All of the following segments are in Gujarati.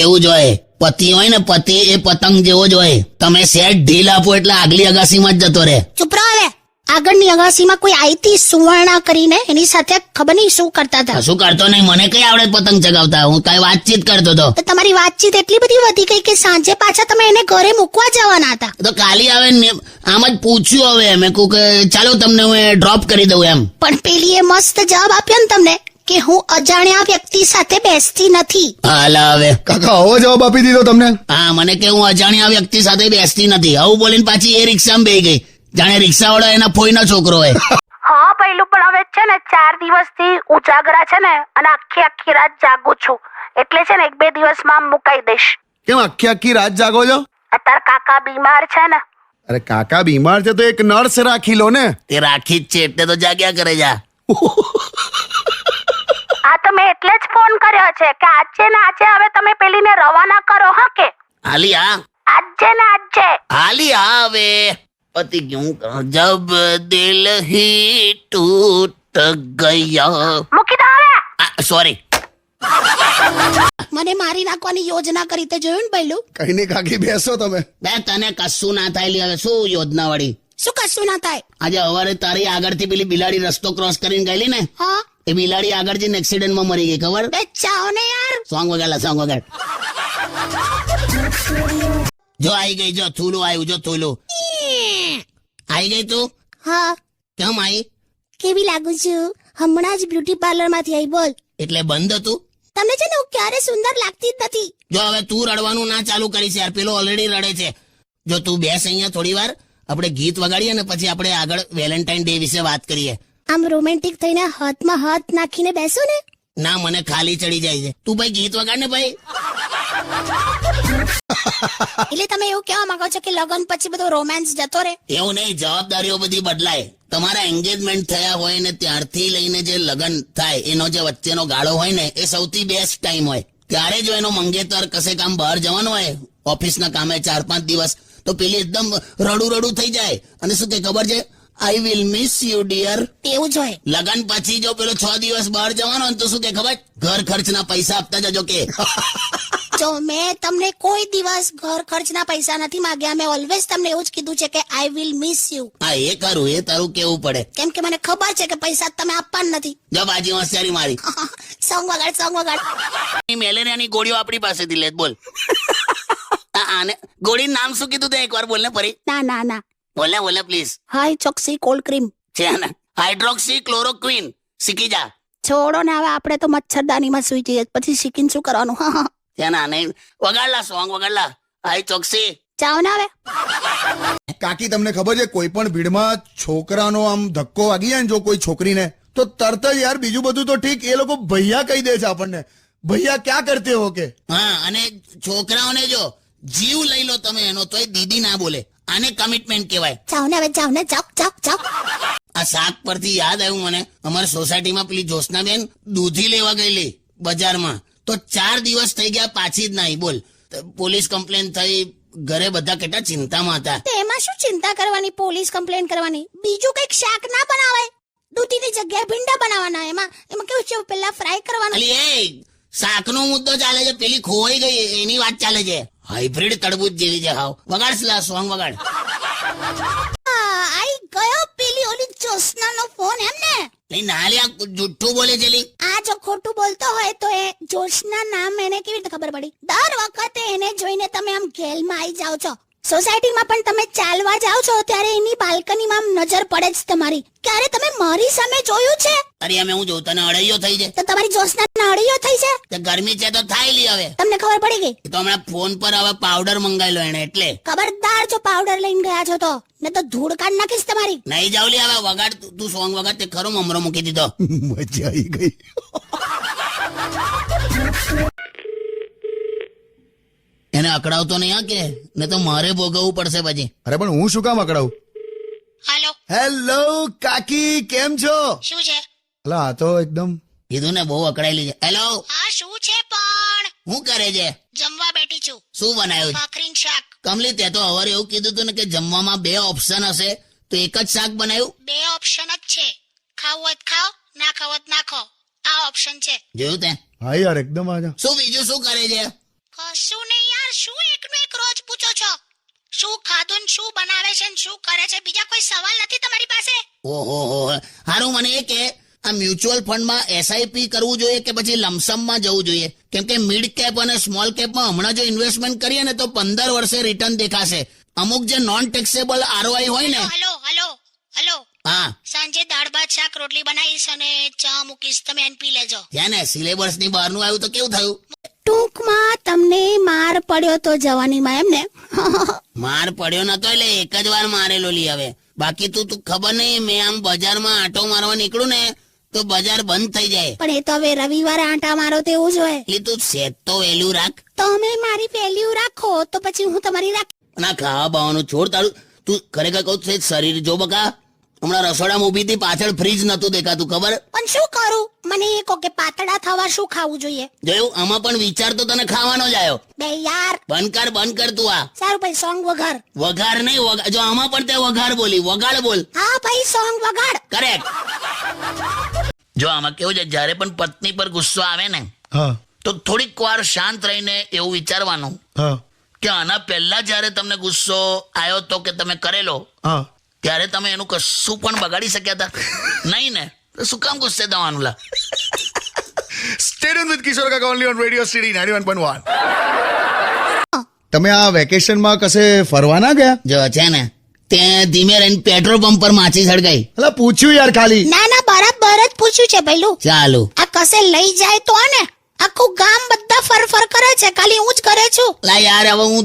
એવું જ હોય. પતિ હોય ને પતિ એ પતંગ જેવો જ હોય. તમે સેટ ઢીલ આપો એટલે આગલી અગાસીમાં જ જતો રહે. ચૂપ રહો હવે. આગળની અગાસીમાં કોઈ આઈ હતી સુવર્ણા કરીને, એની સાથે ખબર નહીં શું કરતા હતા. શું કરતો નહીં, મને કઈ આવડે પતંગ ચગાવતા. હું કઈ વાતચીત કરતો હતો. તો તમારી વાતચીત એટલી બધી વધી ગઈ કે સાંજે પાછા તમે એને ઘરે મૂકવા જવાના હતા. તો કાલી આવે ને આમ જ પૂછ્યું. હવે મેં કહું કે ચાલો તમને હું ડ્રોપ કરી દઉં એમ. પણ પેલીએ મસ્ત જવાબ આપ્યો ને તમને કે હું અજાણ્યા વ્યક્તિ સાથે બેસતી નથી. હાલ હવે કાકા આવો જવાબ આપી દીધો તમને. હા, મને કે હું અજાણ્યા વ્યક્તિ સાથે બેસતી નથી આવું બોલીને પાછી એ રિક્ષામાં બેહી ગઈ, જાણે રિક્ષા વાળો એના ફોઈનો છોકરો હોય. હા પહેલું પણ હવે છે ને 4 દિવસથી ઉજાગરા છે ને, અને આખી રાત જાગું છું. એટલે છે ને 1-2 દિવસમાં મુકાઈ દઈશ. કેમ આખી રાત જાગો છો? અત્યારે કાકા બીમાર છે ને. અરે કાકા બીમાર છે તો એક નર્સ રાખી લો ને. તે રાખી જ છે એટલે તો જાગ્યા કરે જા. આ તો મેં એટલે જ ફોન કર્યો છે કે આજે ને આજે હવે તમે પેલીને રવાના કરો. હા કે હાલી હા, આજે ને આજે. હાલી હા હવે પતિ ક્યું જબ દિલ હી ટૂટ ગયા. મૂકી દો હવે. સોરી. મને મારી નાખવાની યોજના કરી તે જોયું ને પહેલું. કઈ નહીં કાકી બેસો તમે. બે તને કશું ના થાય. હવે શું યોજના વાળી? શું કશું ના થાય? આજે સવારે તારી આગળથી પેલી બિલાડી રસ્તો ક્રોસ કરીને ગયેલી ને, હા એ બિલાડી આગળ જઈને એક્સિડન્ટમાં મરી ગઈ. ખબર? બે ચાઓ ને યાર. સોંગ વગાડલા, સોંગ વગાડ. જો આવી ગઈ, જો થૂલું આવ્યું, જો થૂલું આવી ગઈ. તું હા કેમ આવી? કેવી લાગુ છું? હમણાં જ બ્યુટી પાર્લર માંથી આવી. બોલ. એટલે બંધ હતું? તમને છે ને હું ક્યારે સુંદર લાગતી જ નથી. જો હવે તું રડવાનું ના ચાલુ કરીશ યાર, પેલો ઓલરેડી રડે છે. જો તું બેસ અહીંયા થોડી વાર, આપણે ગીત વગાડીએ ને પછી આપણે આગળ વેલેન્ટાઇન ડે વિશે વાત કરીએ. આમ રોમેન્ટિક થઈને હાથમાં હાથ નાખીને બેસો ને. ના, મને ખાલી ચડી જાય છે. તું ભાઈ ગીત વગાડ ને ભાઈ. એટલે તમે એવું કહેવા માંગો છો કે લગ્ન પછી બધો રોમાન્સ જતો રહે? એવું નહીં, જવાબદારીઓ બધી બદલાય. તમારા એન્ગેજમેન્ટ થયા હોય ને ત્યારથી લઈને જે લગ્ન થાય એનો જે વચ્ચેનો ગાળો હોય ને એ સૌથી બેસ્ટ ટાઈમ હોય. ત્યારે જો એનો મંગેતર કશે કામ બહાર જવાનું હોય, ઓફિસના કામે 4-5 દિવસ, તો પેલી એકદમ રડું થઈ જાય અને શું કે ખબર છે, I will miss you dear. એવું જ હોય. લગન પછી જો પેલો 6 દિવસ બહાર જવાનો તો શું કે ખબર, ઘર ખર્ચના પૈસા આપતા જજો કે. જો મેં તમને કોઈ દિવસ ઘર ખર્ચના પૈસા નથી માંગ્યા. મેં ઓલવેઝ તમને એવું જ કીધું છે કે આઈ વિલ મિસ યુ. હા, એ કરું, એ તારું કેવું પડે. કેમ કે મને ખબર છે કે પૈસા તમે આપવાના નથી. જો બાજી હોશિયારી મારી. સોંગ વગાડ. મેલેરિયાની ગોળીઓ આપણી પાસેથી લે. બોલ. આને ગોળીનું નામ શું કીધું તે એકવાર બોલ ને ફરી. ના બોલે please. High Choksi cold cream છે ને, હાઇડ્રોક્સી ક્લોરોક્વિન. શીખી જા. છોડો ને હવે, આપણે તો મચ્છરદાનીમાં સુઈ જઈએ, પછી શીખીને શું કરવાનું? છે ને, નહીં વગાડલા, સોંગ વગાડલા. હાઈ ચોકસી. ચાવ ને હવે. કાકી તમને ખબર છે કોઈ પણ ભીડમાં છોકરાનો આમ ધક્કો વાગી જાય ને જો કોઈ છોકરીને, તો તરત જ યાર બીજું બધું તો ઠીક, એ લોકો ભૈયા કહી દે છે આપણને. ભૈયા ક્યાં કરતે હો કે. હા, અને છોકરાઓને જો જીવ લઈ લો તમે એનો તોય દીદી ના બોલે. આને કમિટમેન્ટ કહેવાય. ચાવ ને હવે, ચાવ ને, ચાવ. આ શાક પરથી યાદ આવ્યું મને, અમારી સોસાયટીમાં પેલી જ્યોત્સનાબેન દૂધી લેવા ગયેલી બજારમાં, તો 4 દિવસ થઈ ગયા પાછી જ નહીં. બોલ. પોલીસ કમ્પ્લેન થઈ, ઘરે બધા કેટલા ચિંતામાં હતા. તો એમાં શું ચિંતા કરવાની, પોલીસ કમ્પ્લેન કરવાની? બીજું કઈક શાક ના બનાવાય? દૂધીની જગ્યાએ ભીંડા બનાવવાના. એમાં કેવું છે, પેલા ફ્રાય કરવાનું. અલી એ શાકનો મુદ્દો ચાલે છે, પેલી ખોવાઈ ગઈ એની વાત ચાલે છે. હાઇબ્રિડ તડબૂચ જેવી છે. હાવ વગાડ, સોંગ વગાડ. આઈ ગયો પેલી ઓલી જ્યોત્સનાનો ફોન. એમ ને નહીં, નાલે આ જુઠ્ઠું બોલે છે લી. આ જો ખોટું બોલતો હોય તો એ જ્યોત્સના નામ એને કેવી રીતે ખબર પડી? દર વખતે એને જોઈને તમે આમ ઘેલમાં આવી જાઓ છો. સોસાયટીમાં પણ તમે ચાલવા જાઓ છો ત્યારે એની બાલ્કનીમાં આમ નજર પડે જ તમારી. ક્યારે તમે મારી સામે જોયું છે? અરે અમે હું જોઉં, તને અડૈયો થઈ છે તો તમારી જ્યોત્સના અડીયો થઈ છે. તો ગરમી છે તો થાય લી. હવે તમને ખબર પડી ગઈ? તો હમણાં ફોન પર હવે પાવડર મંગાવેલો એને, એટલે ખબરદાર જો પાવડર લઈને ગયા છો તો, ને તો ધૂળ કાઢ નાખીશ તમારી. નહીં જાવ લી. હવે વગાડ, તું સોંગ વગાડ. તે ખરો મમરો મૂકી દીધો. મજા આવી ગઈ. એને અકડાવતો નહીં હા કે, ને તો મારે ભોગવવું પડશે પછી. અરે પણ હું શું કામ અકડાવું? હાલો. હેલો કાકી, કેમ છો? શું છે? અલા આ તો એકદમ કીધું ને બહુ અકડાયેલી છે. હેલો, હા શું છે પણ? શું કરે છે? જમવા બેઠી છું. શું બનાવ્યું? ભાખરી શાક. કમલી, તે તો હવારે એવું કીધું હતું ને કે જમવામાં 2 ઓપ્શન હશે, તો એક જ શાક બનાવ્યું? 2 ઓપ્શન જ છે. ખાવું હોય ખાઓ, ના ખાવું હોય ના ખાઓ. આ ઓપ્શન છે. જોયું તે? હા યાર એકદમ આજા. શું બીજું શું કરે છે? કશું નહીં યાર, શું એકનો એક રોજ પૂછો છો? શું ખાધું ને શું બનાવે છે ને શું કરે છે? બીજા કોઈ સવાલ નથી તમારી પાસે? ઓહો હારું, મને એ કે આ મ્યુચ્યુઅલ ફંડમાં એસઆઈપી કરવું જોઈએ કે પછી લમસમમાં જવું જોઈએ? કેમ કે મિડ કેપ અને સ્મોલ કેપમાં હમણાં જો ઇન્વેસ્ટમેન્ટ કરીએ ને તો 15 વર્ષે રિટર્ન દેખાશે. અમુક જે નોન ટેક્સેબલ આરઓઆઈ હોય ને. હલો હલો હલો, હા, સાંજે દાળ ભાત શાક રોટલી બનાવીશ અને ચા મૂકીશ, તમે એને પી લેજો. ત્યાં ને સિલેબસ ની બહારનું આવ્યું તો કેવું થયું? ટૂંકમાં તમને માર પડ્યો તો જવાનીમાં, એમ ને? માર પડ્યો નતો એટલે એક જ વાર મારેલો લી. હવે બાકી તું ખબર નહીં, મેં આમ બજારમાં આંટો મારવા નીકળું ને તો બજાર બંધ થઈ જાય. પણ એ તો હવે રવિવારે આંટા મારો તેવું જ હોય. એટલે તું સેટ તો વેલ્યુ રાખ. તમે મારી વેલ્યુ રાખો તો પછી હું તમારી રાખ. ના ખાવા બાવાનું છોડ તારું. તું ખરેખર કહું છે શરીર જો બકા, હમણાં રસોડામાં ઊભી હતી, પાછળ ફ્રીજ નતું દેખાતું, ખબર? પણ શું કરું? મને એ કહો કે પાતળા થવા શું ખાવું જોઈએ? જોયું, આમાં પણ વિચાર તો તને ખાવાનો જ આવ્યો. બે યાર બંધ કર તું આ. સારું ભાઈ, સોંગ વગાડ. વઘાર નહીં, જો આમાં પણ તે વઘાર બોલી, વગાડ બોલ. હા ભાઈ, સોંગ વગાડ. કરેક્ટ. જો આમાં કેવું છે, જ્યારે પણ પત્ની પર ગુસ્સો આવે ને તો થોડીક વાર શાંત રહીને એવું વિચારવાનું કે આના પહેલા જ્યારે તમને ગુસ્સો આવ્યો તો કે તમે કરેલો, ત્યારે તમે એનું કશું પણ બગાડી શક્યા હતા નહીં ને, તો શું કામ ગુસ્સે થવાનું લા? Stay tuned with કિશોર કાકા only on Radio City 91.1. તમે આ વેકેશનમાં કશે ફરવા ના ગયા? જો છે ને તે ધીમે રહીને પેટ્રોલ પંપ પર માછી સળગાઈ. અલા પૂછ્યું યાર ખાલી. ના ના, બરાબર જ પૂછ્યું છે ભઈલું. ચાલુ આ કસે લઈ જાય તો ને આખું ગામ બધા ફર કરે છે, ખાલી હું જ કરે છું. લા યાર, હવે હું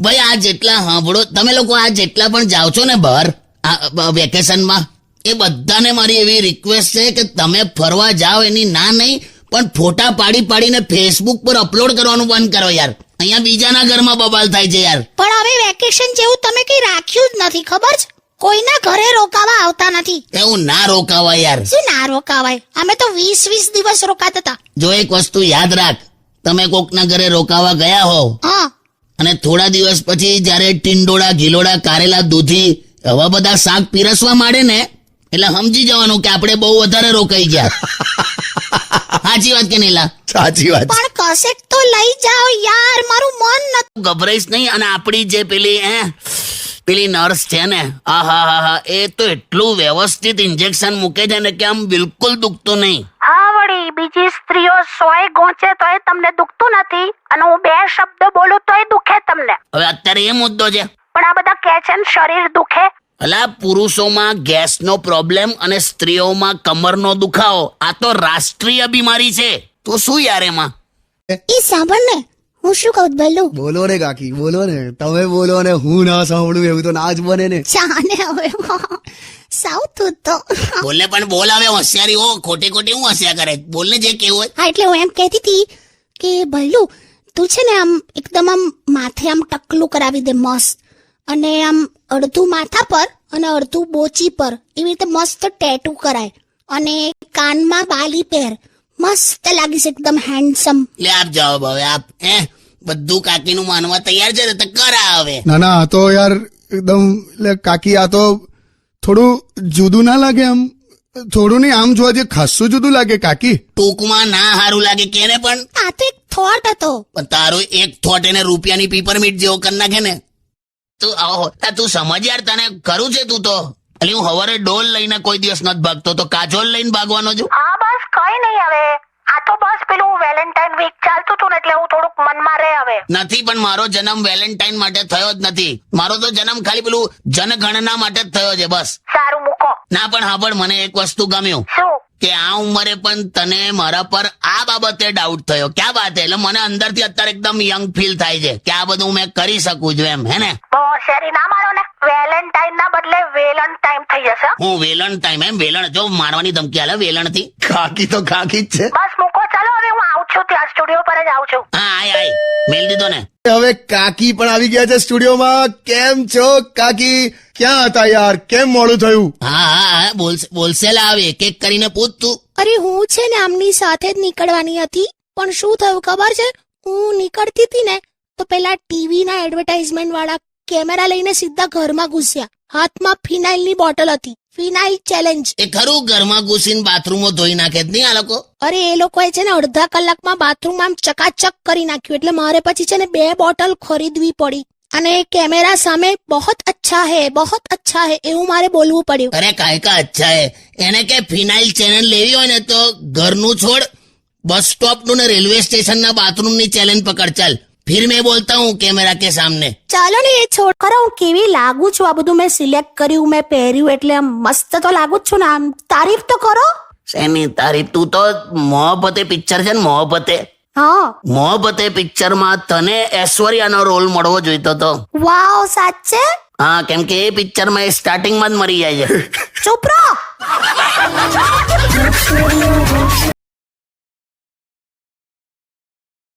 ભાઈ આ જેટલા સાંભળો તમે લોકો, આ જેટલા પણ જાઓ છો ને બહાર આ વેકેશનમાં, એ બધાને મારી એવી રિક્વેસ્ટ છે કે તમે ફરવા જાઓ એની ના નહીં, પણ ફોટા પાડીને ફેસબુક પર અપલોડ કરવાનું બંધ કરો યાર. અહીંયા બીજાના ઘરમાં બબાલ થાય છે યાર. પણ હવે વેકેશન જેવું તમે કઈ રાખ્યું જ નથી, ખબર છે? કોઈના ઘરે રોકાવા આવતા નથી. એવું ના રોકાવાય યાર. શું ના રોકાવાય? અમે તો 20 દિવસ રોકાતા હતા. જો એક વસ્તુ યાદ રાખ, તમે કોકના ઘરે રોકાવા ગયા હોવ હા, અને થોડા દિવસ પછી જયારે ટીંડોળા, ગિલોડા, કારેલા, દૂધી આવા બધા શાક પીરસવા માંડે ને, એટલે સમજી જવાનું કે આપણે બહુ વધારે રોકાઈ ગયા. સાચી વાત કે નહીં લા? સાચી વાત. પણ કશેક તો લઈ જાઓ યાર, મારું મન નથી. ગભરાઈશ નહીં. અને આપણી જે પેલી નર્સ છે ને, આહા, એ તો એટલું વ્યવસ્થિત ઇન્જેક્શન મૂકે છે ને કે આમ બિલકુલ દુખતું નહીં. હા વળી, બીજી સ્ત્રીઓ 100 ગોંચે તોય તમને દુખતું નથી, અને હું 2 શબ્દ બોલું તોય દુખે તમને. હવે અત્યારે એ મુદ્દો છે. પણ આ બધા કહે છે ને શરીર દુખે. અલા, પુરુષોમાં ગેસનો પ્રોબ્લેમ અને સ્ત્રીઓમાં કમરનો દુખાવો, આ તો રાષ્ટ્રીય બીમારી છે. તો શું યાર એમાં? ઈ સાંભળ ને, હું શું કહું ભઈલું? બોલો ને કાકી, બોલો ને. તમે બોલો ને હું ના સાંભળું એવું તો ના જ બને ને. જાને હવે સાઉથ તો બોલને પણ બોલ. હવે હોશિયારી હો, ખોટી હું હસ્યા કરે. બોલને જે કેવું હોય. હા, એટલે હું એમ કહેતી હતી કે ભઈલું તું છે ને આમ એકદમ આમ માથે આમ ટકલું કરાવી દે મસ્ત, અને આમ અડધું માથા પર અને અડધું બોચી પર એવી રીતે મસ્ત ટેટુ કરાય, અને કાનમાં બાલી પહેર, મસ્ત લાગીશ એકદમ હેન્ડસમ. લે આપ જવાબ હવે આપ. બધું કાકીનું માનવા તૈયાર છે ને તો કરા હવે. ના આ તો યાર એકદમ, એટલે કાકી આ તો થોડું જુદું ના લાગે? આમ થોડું નહીં, આમ જોવા જે ખાસું જુદું લાગે કાકી. ટૂંકમાં ના સારું લાગે કેને, પણ આ તો એક થોટ હતો. પણ તારો એક થોટ એને રૂપિયાની પીપરમીટ જેવો કરી નાખે ને. તું સમજ યાર, તને કરું છે તું તો. એટલે હું હવારે ડોલ લઈને કોઈ દિવસ નથી ભાગતો, તો કાજોલ લઈને ભાગવાનો છું. હા બસ કઈ નહીં હવે. આ તો બસ પેલું વેલેન્ટાઇન વીક ચાલતું હતું ને એટલે હું થોડુંક મનમાં રહે હવે. નથી, પણ મારો જન્મ વેલેન્ટાઇન માટે થયો જ નથી. મારો તો જન્મ ખાલી પેલું જનગણના માટે જ થયો છે બસ. સારું મૂકો. ના પણ હા, પણ મને એક વસ્તુ ગમ્યું શું? કે આ ઉંમરે પણ તને મારા પર આ બાબતે ડાઉટ થયો. ક્યાં વાત છે? એટલે મને અંદરથી અત્યારે એકદમ યંગ ફીલ થાય છે કે આ બધું મેં કરી શકું છું એમ, હે ને? બહુ શેરી ના મારો ને. વેલેન્ટાઇન ના બદલે વેલન ટાઈમ થઈ જશે. હું વેલણ ટાઈમ એમ? વેલણ જો મારવાની ધમકી આલે વેલણ થી. કાકી તો કાકી જ છે. બસ મૂકો, ચાલો હવે હું આવું છું, ત્યાં સ્ટુડિયો પર જ આવું છું. હા આય મેલ દીધો ને. હવે કાકી પણ આવી ગયા છે સ્ટુડિયોમાં. કેમ છો કાકી? ક્યાં હતા યાર? કેમ મોડું થયું? હા બોલશે લા. આવે એક એક કરીને પૂછ તું. અરે હું છે ને આમની સાથે જ નીકળવાની હતી, પણ શું થયું ખબર છે? હું નીકળતી હતી ને તો પેલા ટીવી ના એડવર્ટાઇઝમેન્ટ વાળા કેમેરા લઈને સીધા ઘરમાં ઘૂસ્યા. હાથમાં ફિનાઇલ ની બોટલ હતી. ફિનાઇલ ચેલેન્જ. એ ખરું ઘરમાં ઘૂસીને બાથરૂમમાં ધોઈ નાખે જ નહીં આ લોકો? અરે એ લોકોએ છે ને અડધા કલાકમાં બાથરૂમ આમ ચકાચક કરી નાખ્યું, એટલે મારે પછી છે ને 2 બોટલ ખરીદવી પડી. અને કેમેરા સામે બહોત અચ્છા હે એવું મારે બોલવું પડ્યું. અરે કાયકા અચ્છા હે, એને કે ફિનાઇલ ચેલેન્જ લેવી હોય ને તો ઘરનું છોડ, બસ સ્ટોપ નું ને રેલવે સ્ટેશન ના બાથરૂમ ની ચેલેન્જ પકડ. ચાલ ફિર મેં બોલતા હું કેમેરા કે સામને. ચાલો ને એ છોડ ખરો, હું કેવી લાગુ છું? આ બધું મેં સિલેક્ટ કર્યું, મેં પહેર્યું, એટલે આમ મસ્ત તો લાગુ જ છું ને. આમ તારીફ તો કરો. શેની તારીફ? તું તો મોહબ્બતે પિક્ચર છે ને, મોહબ્બતે હા, મોહબ્બતે પિક્ચરમાં તને ઐશ્વર્યાનો રોલ મળવો જોઈતો હતો. વાવ, સાચે? હા, કેમ કે એ પિક્ચરમાં એ સ્ટાર્ટિંગમાં જ મરી જાય છે. ચૂપ રહો.